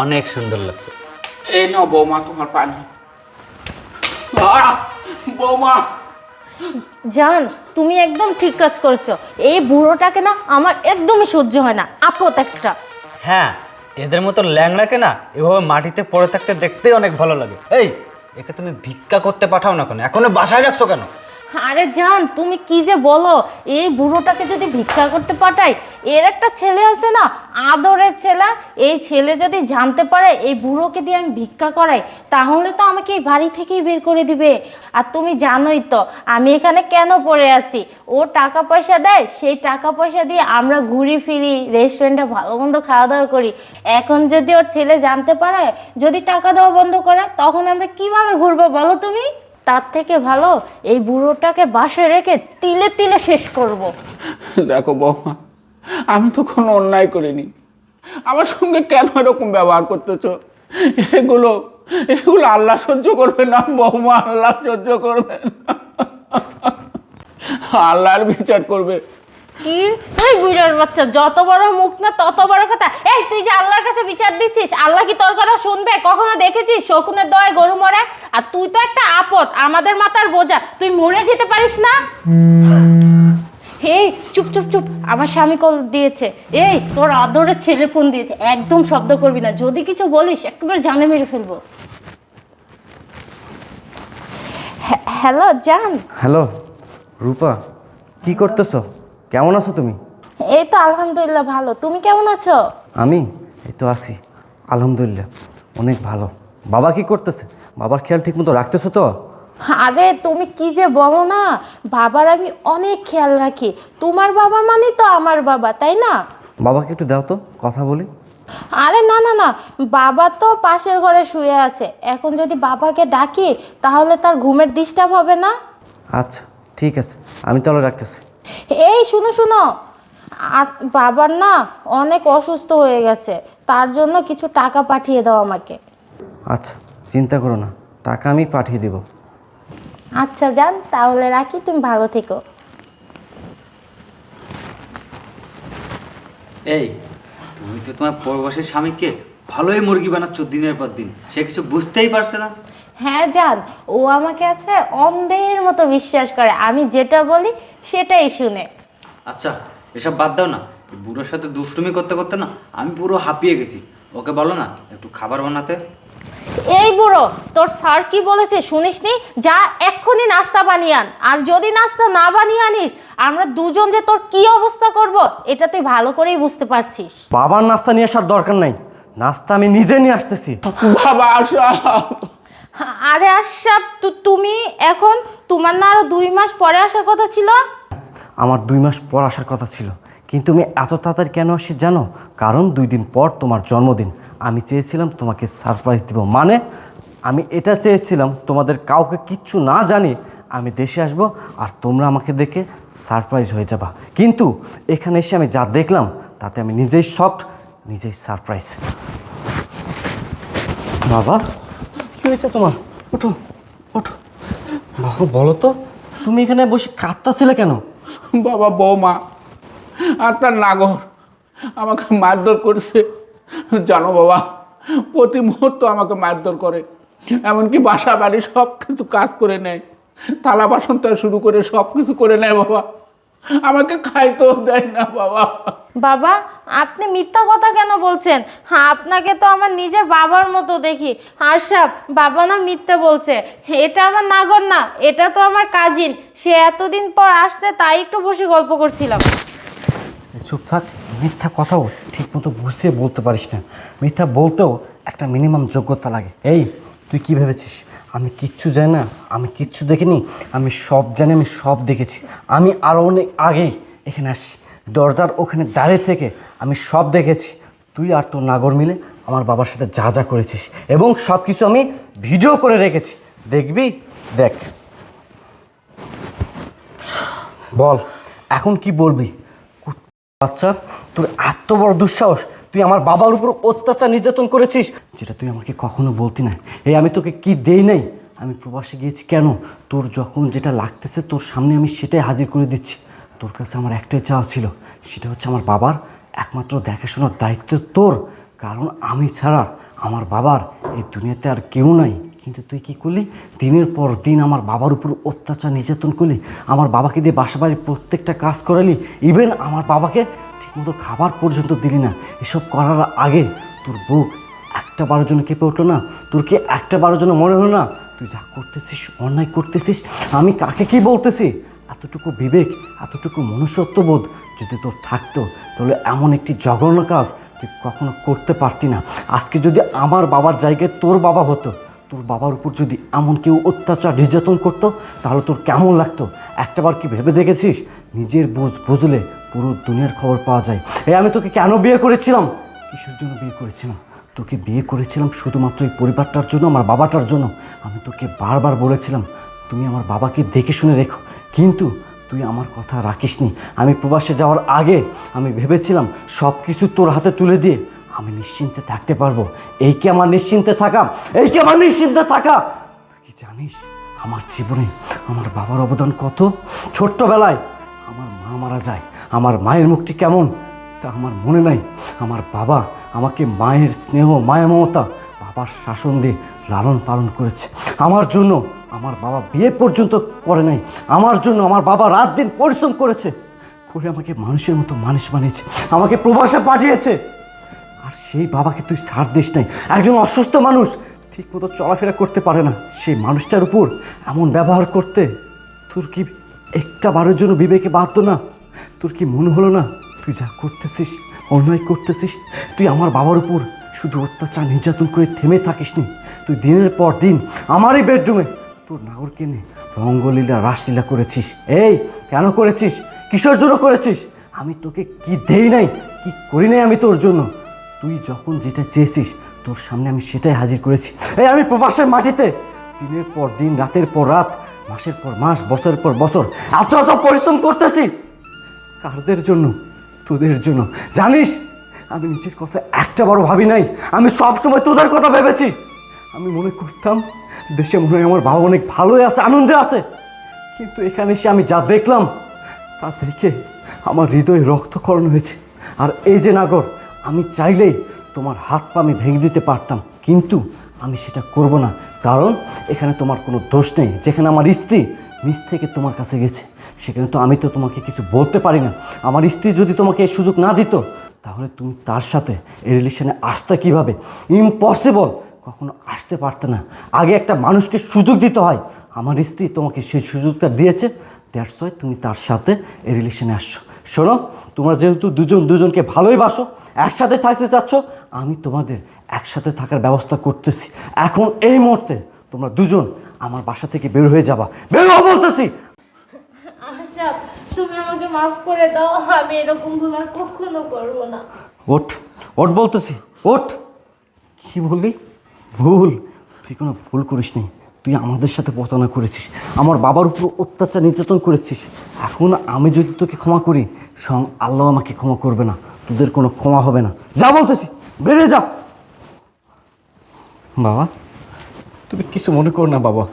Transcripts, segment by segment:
অনেক সুন্দর লাগছে। এই নাও বৌমা তোমার পানি। বৌমা জান, তুমি একদম ঠিক কাজ করেছো। এই বুড়োটাকে না আমার একদমই সহ্য হয় না, আপদ একটা। হ্যাঁ, এদের মতো ল্যাংড়াকে না এভাবে মাটিতে পড়ে থাকতে দেখতেই অনেক ভালো লাগে। এই, একে তুমি ভিক্ষা করতে পাঠাও না কেন? এখনো বাসায় রাখছো কেন? আরে জান, তুমি কি যে বলো, এই বুড়োটাকে যদি ভিক্ষা করতে পাঠাই, এর একটা ছেলে আছে না, আদরের ছেলে, এই ছেলে যদি জানতে পারে এই বুড়োকে দিয়ে আমি ভিক্ষা করাই, তাহলে তো আমাকে এই বাড়ি থেকেই বের করে দিবে। আর তুমি জানোই তো আমি এখানে কেন পড়ে আছি। ও টাকা পয়সা দেয়, সেই টাকা পয়সা দিয়ে আমরা ঘুরি ফিরি, রেস্টুরেন্টে ভালো মন্দ খাওয়া দাওয়া করি। এখন যদি ওর ছেলে জানতে পারে, যদি টাকা দেওয়া বন্ধ করে, তখন আমরা কিভাবে ঘুরবো বলো তুমি? তার থেকে ভালো এই বুড়োটাকে বাসায় রেখে তিলে তিলে শেষ করব। দেখো বৌমা, আমি তো কোনো অন্যায় করিনি, আমার সঙ্গে কেন এরকম ব্যবহার করতেছ? এগুলো এগুলো আল্লাহ সহ্য করবে না বৌমা, আল্লাহ সহ্য করবে না, আল্লাহর বিচার করবে। কি এই বুড়ার বাচ্চা, যত বড় মুখ না তত বড় কথা। এই তুই যে আল্লাহর কাছে বিচার দিচ্ছিস, আল্লাহ কি তোর কথা শুনবে? কখনো দেখেছিস শকুনের দয়ায় গরু মরে? আর তুই তো একটা আপদ, আমাদের মাথার বোঝা, তুই মরে যেতে পারিস না? এই চুপ চুপ চুপ, আমার স্বামী কল দিয়েছে। এই তোর আদরের ছেলে ফোন দিয়েছে, একদম শব্দ করবি না, যদি কিছু বলিস একেবারে জানে মেরে ফেলবো। হ্যালো জান। হ্যালো রূপা, কি করতেছো? কেমন আছো তুমি? এই তো আলহামদুলিল্লাহ ভালো, তুমি কেমন আছো? আমি এই তো আছি আলহামদুলিল্লাহ, অনেক ভালো। বাবা কি করতেছে? বাবার খেয়াল ঠিক মতো রাখতেছো তো? আরে তুমি কি যে বলো না, বাবার আমি অনেক খেয়াল রাখি। তোমার বাবা মানে তো আমার বাবা, তাই না? বাবাকে একটু দাও তো, কথা বলি। আরে না না না, বাবা তো পাশের ঘরে শুয়ে আছে। এখন যদি বাবাকে ডাকি তাহলে তার ঘুমের ডিস্টার্ব হবে না। আচ্ছা ঠিক আছে, আমি তাহলে রাখতেছি। এই শুনো শুনো, বাবার না অনেক অসুস্থ হয়ে গেছে, তার জন্য কিছু টাকা পাঠিয়ে দাও আমাকে। আচ্ছা চিন্তা করো না, টাকা আমি পাঠিয়ে দেব। আচ্ছা জান, তাহলে রাখি, তুমি ভালো থেকো। এই, তুমি তো তোমার পরবাসের স্বামীকে ভালোই মুরগি বানাচ্ছ দিনের পর দিন, সে কিছু বুঝতেই পারছে না। হ্যাঁ জান, ও আমাকে আছে অন্ধের মতো বিশ্বাস করে, আমি যেটা বলি সেটাই শুনে। আচ্ছা, এসব বাদ দাও না। এই বুড়োর সাথে দুষ্টুমি করতে করতে না আমি পুরো হাঁপিয়ে গেছি। ওকে বলো না একটু খাবার বানাতে। এই বুড়ো, তোর স্যার কি বলেছে শুনিসনি? যা এক্ষুনি নাস্তা বানিয়ে আন, আর যদি নাস্তা না বানিয়ে আনিস আমরা দুজন যে তোর কি অবস্থা করব এটা তুই ভালো করেই বুঝতে পারছিস। বাবার নাস্তা নিয়ে আসার দরকার নাই, নাস্তা আমি নিজে নিয়ে আসতেছি। বাবা আসো। আরে আশরাফ, তুমি এখন, তোমার না আরো 2 মাস পরে আসার কথা ছিল? আমার 2 মাস পর আসার কথা ছিল, কিন্তু আমি এত তাড়াতাড়ি কেন আসি জানো? কারণ 2 দিন পর তোমার জন্মদিন। আমি চেয়েছিলাম তোমাকে সারপ্রাইজ দিব, মানে আমি এটা চেয়েছিলাম তোমাদের কাউকে কিচ্ছু না জানি আমি দেশে আসব আর তোমরা আমাকে দেখে সারপ্রাইজ হয়ে যাবা। কিন্তু এখানে এসে আমি যা দেখলাম তাতে আমি নিজেই শকড, নিজেই সারপ্রাইজ। বাবা কি হয়েছে তোমার? ওঠো ওঠো বাবা, বলো তো তুমি এখানে বসে কাঁদতেছিলে কেন? বাবা বৌমা আর তার নাগর আমাকে মারধর করছে, জানো বাবা, প্রতি মুহূর্ত আমাকে মারধর করে, এমনকি বাসা বাড়ি সব কিছু কাজ করে নেয়, থালা বাসন থেকে শুরু করে সব কিছু করে নেয় বাবা, আমাকে খাইতেও দেয় না বাবা। বাবা, আপনি মিথ্যা কথা কেন বলছেন? হ্যাঁ, আপনাকে তো আমার নিজের বাবার মতো দেখি। আশরাফ, বাবা না মিথ্যে বলছে, এটা আমার নাগর না, এটা তো আমার কাজিন। সে এতদিন পর আসছে, তাই একটু বসে গল্প করছিলাম। চুপ থাক, মিথ্যা কথাও ঠিক মতো বুঝিয়ে বলতে পারিস না। মিথ্যা বলতেও একটা মিনিমাম যোগ্যতা লাগে। এই তুই কি ভেবেছিস আমি কিচ্ছু জানি না? আমি কিচ্ছু দেখিনি, আমি সব জানি, আমি সব দেখেছি। আমি আরও অনেক আগেই এখানে আসছি, দরজার ওখানে দাঁড়িয়ে থেকে আমি সব দেখেছি। তুই আর তোর নাগর মিলে আমার বাবার সাথে যা যা করেছিস, এবং সব কিছু আমি ভিডিও করে রেখেছি, দেখবি? দেখ, বল এখন কি বলবি? আচ্ছা, তোর এত বড় দুঃসাহস, তুই আমার বাবার উপর অত্যাচার নির্যাতন করেছিস, যেটা তুই আমাকে কখনো বলতি না। এই আমি তোকে কি দেই নাই? আমি প্রবাসে গিয়েছি কেন? তোর যখন যেটা লাগতেছে তোর সামনে আমি সেটাই হাজির করে দিচ্ছি। তোর কাছে আমার একটাই চাওয়া ছিল, সেটা হচ্ছে আমার বাবার একমাত্র দেখাশোনার দায়িত্ব তোর, কারণ আমি ছাড়া আমার বাবার এই দুনিয়াতে আর কেউ নাই, কিন্তু তুই কি করলি? দিনের পর দিন আমার বাবার উপর অত্যাচার নির্যাতন করলি, আমার বাবাকে দিয়ে বাসা বাড়ির প্রত্যেকটা কাজ করালি, ইভেন আমার বাবাকে ঠিকমতো খাবার পর্যন্ত দিলি না। এসব করার আগে তোর বুক একটা বারের জন্য কেঁপে উঠলো না? তোর কি একটা বারের জন্য মনে হলো না তুই যা করতেছিস অন্যায় করতেছিস? আমি কাকে কি বলতেছি? এতটুকু বিবেক, এতটুকু মনুষ্যত্ববোধ যদি তোর থাকতো তাহলে এমন একটি জঘন্য কাজ তুই কখনো করতে পারতি না। আজকে যদি আমার বাবার জায়গায় তোর বাবা হতো, তোর বাবার উপর যদি এমন কেউ অত্যাচার নির্যাতন করতো, তাহলে তোর কেমন লাগতো? একটাবার কি ভেবে দেখেছিস? নিজের বুঝলে পুরো দুনিয়ার খবর পাওয়া যায়। আমি তোকে কেন বিয়ে করেছিলাম? কিসের জন্য বিয়ে করেছিলাম? তোকে বিয়ে করেছিলাম শুধুমাত্র এই পরিবারটার জন্য, আমার বাবাটার জন্য। আমি তোকে বারবার বলেছিলাম তুমি আমার বাবাকে দেখে শুনে রেখো, কিন্তু তুই আমার কথা রাখিসনি। আমি প্রবাসে যাওয়ার আগে আমি ভেবেছিলাম সব কিছু তোর হাতে তুলে দিয়ে আমি নিশ্চিন্তে থাকতে পারবো। এই কি আমার নিশ্চিন্তে থাকা? এই কি আমার নিশ্চিন্তে থাকা? তুই কি জানিস আমার জীবনে আমার বাবার অবদান কত? ছোট্টবেলায় আমার মা মারা যায়, আমার মায়ের মুখটি কেমন তা আমার মনে নাই। আমার বাবা আমাকে মায়ের স্নেহ, মায়া, মমতা, বাবার শাসন দিয়ে লালন পালন করেছে। আমার জন্য আমার বাবা বিয়ে পর্যন্ত করে নাই। আমার জন্য আমার বাবা রাত দিন পরিশ্রম করেছে, করে আমাকে মানুষের মতো মানুষ বানিয়েছে, আমাকে প্রবাসে পাঠিয়েছে। আর সেই বাবাকে তুই ছাড় দিস নাই। একজন অসুস্থ মানুষ ঠিক মতো চলাফেরা করতে পারে না, সেই মানুষটার উপর এমন ব্যবহার করতে তোর কি একটা বারের জন্য বিবেকে বাধ্য না? তোর কি মনে হলো না তুই যা করতেছিস অন্যায় করতেছিস? তুই আমার বাবার উপর শুধু অত্যাচার নির্যাতন করে থেমে থাকিসনি, তুই দিনের পর দিন আমারই বেডরুমে তোর নাগরকে নিয়ে রঙ্গলীলা, রাসলীলা করেছিস। এই কেন করেছিস? কিসের জন্য করেছিস? আমি তোকে কি দেই নাই, কি করি নাই আমি তোর জন্য? তুই যখন যেটা চেয়েছিস তোর সামনে আমি সেটাই হাজির করেছি। আমি প্রবাসের মাটিতে দিনের পর দিন, রাতের পর রাত, মাসের পর মাস, বছরের পর বছর এত পরিশ্রম করতেছি। কারদের জন্য? তোদের জন্য। জানিস আমি নিজের কথা একটা বড় ভাবি নাই, আমি সবসময় তোদের কথা ভেবেছি। আমি মনে করতাম দেশে মনে হয় আমার বাবা অনেক ভালোই আছে, আনন্দে আছে, কিন্তু এখানে এসে আমি যা দেখলাম তা দেখে আমার হৃদয়ে রক্তক্ষরণ হয়েছে। আর এই যে নাগর, আমি চাইলেই তোমার হাত পা আমি ভেঙে দিতে পারতাম, কিন্তু আমি সেটা করব না, কারণ এখানে তোমার কোনো দোষ নেই। যেখানে আমার স্ত্রী নিজ থেকে তোমার কাছে গেছে, সেখানে তো আমি তোমাকে কিছু বলতে পারি না। আমার স্ত্রী যদি তোমাকে এই সুযোগ না দিত, তাহলে তুমি তার সাথে এই রিলেশনে আসতে কীভাবে? ইম্পসিবল, কখনো আসতে পারতে না। আগে একটা মানুষকে সুযোগ দিতে হয়। আমার স্ত্রী তোমাকে সেই সুযোগটা দিয়েছে, দ্যাটস ওয়াই তুমি তার সাথে এই রিলেশনে আসছো। শোনো, তোমরা যেহেতু দুজনকে ভালোই বাসো, একসাথে থাকতে চাচ্ছ, আমি তোমাদের একসাথে থাকার ব্যবস্থা করতেছি। এখন এই মুহূর্তে তোমরা দুজন আমার বাসা থেকে বের হয়ে যাবা। বের হও বলতেছি। আশরাফ, তুমি আমাকে মাফ করে দাও, আমি এরকম ভুল আর কখনো করবো না। ওঠ, ওঠ বলতেছি, ওঠ। কি বললি? ভুল? তুই কোনো ভুল করিস নি। তুই আমাদের সাথে প্রতারণা করেছিস, আমার বাবার উপর অত্যাচার নির্যাতন করেছিস। এখন আমি যদি তোকে ক্ষমা করি, স্বয়ং আল্লাহ আমাকে ক্ষমা করবে না, তোদের কোনো ক্ষমা হবে না। যা বলতেছি, বেরিয়ে যা। বাবা, তুমি কিছু মনে করো না বাবা,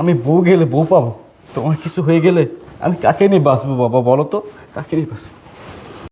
আমি বউ গেলে বউ পাবো, তোমার কিছু হয়ে গেলে আমি কাকে নিয়ে বাঁচবো বাবা? বলো তো, কাকে নিয়ে বাঁচবো?